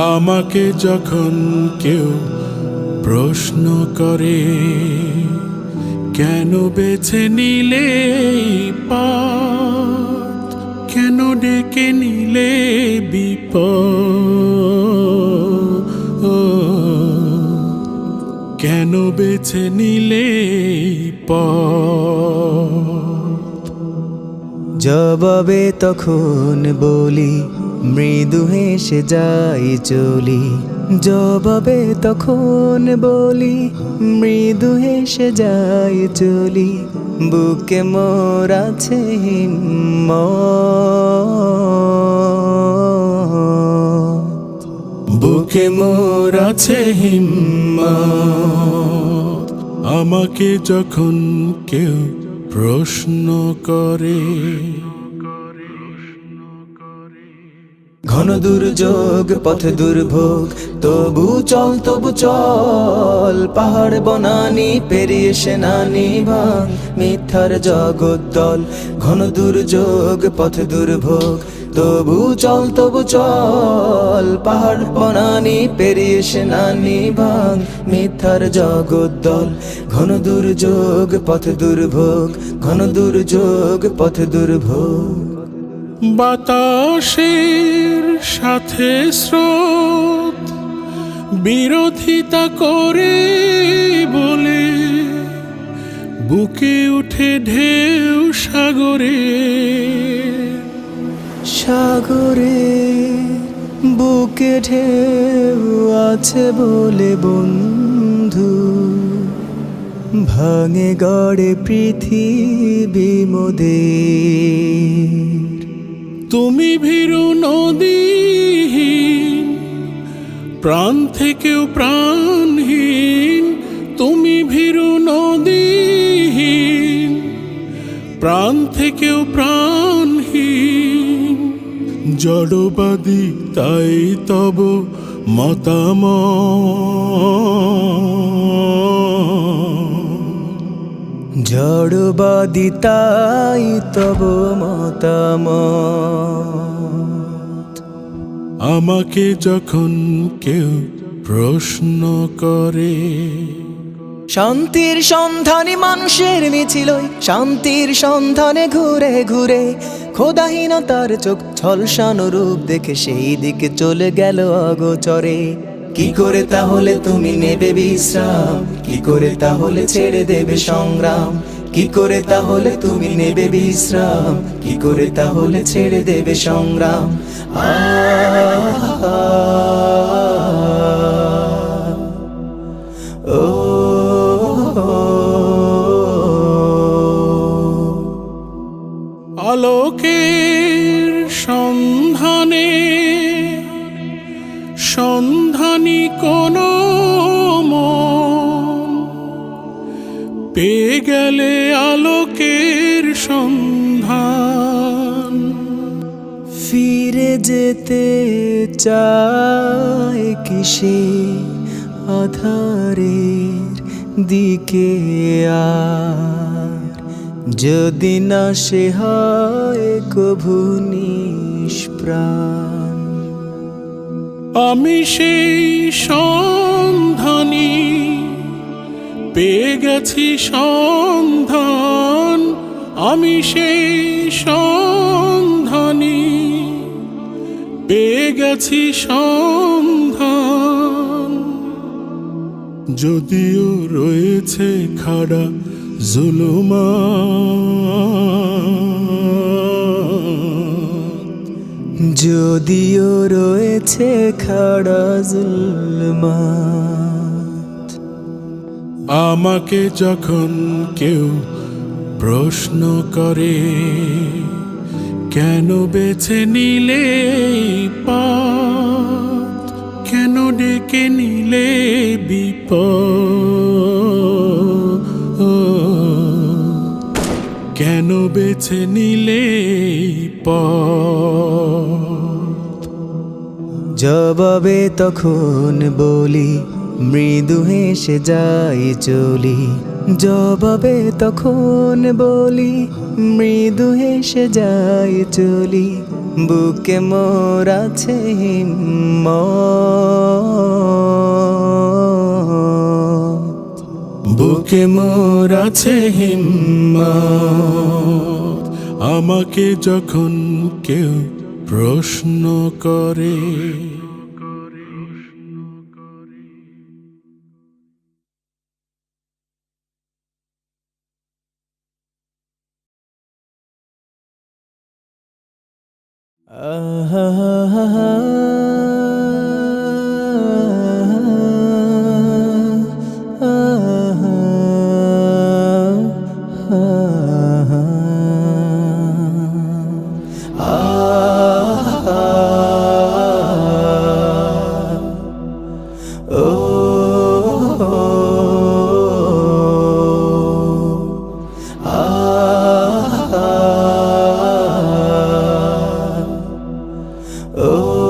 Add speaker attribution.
Speaker 1: আমাকে যখন কেউ প্রশ্ন করে, কেন বেছে নিলে পথ, কেন ডেকে নিলে বিপদ, কেন বেছে নিলে পথ,
Speaker 2: জবাবে তখন বলি মৃদু হেসে যাই চলি। জবাবে তখন বলি মৃদু হেসে যাই চলি। বুকে মোর আছে হিম্মত,
Speaker 1: বুকে মোর আছে হিম্মত। আমাকে যখন কেউ প্রশ্ন করে,
Speaker 2: ঘন দুর্যোগ পথ দুর্ভোগ, তবু চল তবু চল। পাহাড় বনানি পেরিয়ে সেনানি ভাঙ মিথ্যার জগদ্দল। ঘন দুর্যোগ পথ দুর্ভোগ, তবু চল তবু চল। পাহাড় বনানি পেরিয়ে সেনানি ভাঙ মিথ্যার জগদ্দল। ঘন দুর্যোগ পথ দুর্ভোগ, ঘন দুর্যোগ পথ দুর্ভোগ।
Speaker 1: বাতাসের সাথে স্রোত বিরোধিতা করে বলে, বুকে উঠে ঢেউ সাগরে,
Speaker 2: সাগরে বুকে ঢেউ আছে বলে বন্ধু, ভাঙে গড়ে পৃথিবী মোদের।
Speaker 1: তুমি ভীরু নদীহীন, প্রাণ থেকেও প্রাণহীন। তুমি ভীরু নদীহীন, প্রাণ থেকেও প্রাণহীন। জড়বাদী তাই তব মতামত,
Speaker 2: জড়বাদী তাই তব মতামত।
Speaker 1: আমাকে যখন কেউ প্রশ্ন করে,
Speaker 2: শান্তির সন্ধানে মানুষের মিছিল, শান্তির সন্ধানে ঘুরে ঘুরে। খোদাহীনতার চোখ ছলসানো রূপ দেখে সেই দিকে চলে গেল অগোচরে। কি করে তাহলে তুমি নেবে বিশ্রাম, কি করে তাহলে ছেড়ে দেবে সংগ্রাম। কি করে তাহলে তুমি নেবে বিশ্রাম, কি করে তাহলে ছেড়ে দেবে সংগ্রাম। ও
Speaker 1: আলোকের সন্ধানে সন্ধানী কোন মন, পেয়ে গেলে আলোকের সন্ধান।
Speaker 2: ফিরে যেতে চায় কিসে আধারের দিকে আর, যদি না সে হয় কভু নিষ্প্রাণ।
Speaker 1: আমি সেই সন্ধানী, পেয়ে গেছি সন্ধান। আমি সেই সন্ধানী, পেয়ে গেছি সন্ধান। যদিও রয়েছে খাড়া জুলুমাত,
Speaker 2: যদিও রয়েছে খাড়া জুলমাত।
Speaker 1: আমাকে যখন কেউ প্রশ্ন করে, কেন বেছে নিলে পথ, কেন ডেকে নিলে বিপদ, কেন বেছে নিলে পথ,
Speaker 2: জবাবে তখন বলি, মৃদু হেসে যাই চলি। জবাবে তখন বলি, মৃদু হেসে যাই চলি। বুকে মোর আছে হিম্মত,
Speaker 1: বুকে মোর আছে হিম্মত। আমাকে যখন কেউ প্রশ্ন করে,
Speaker 2: Oh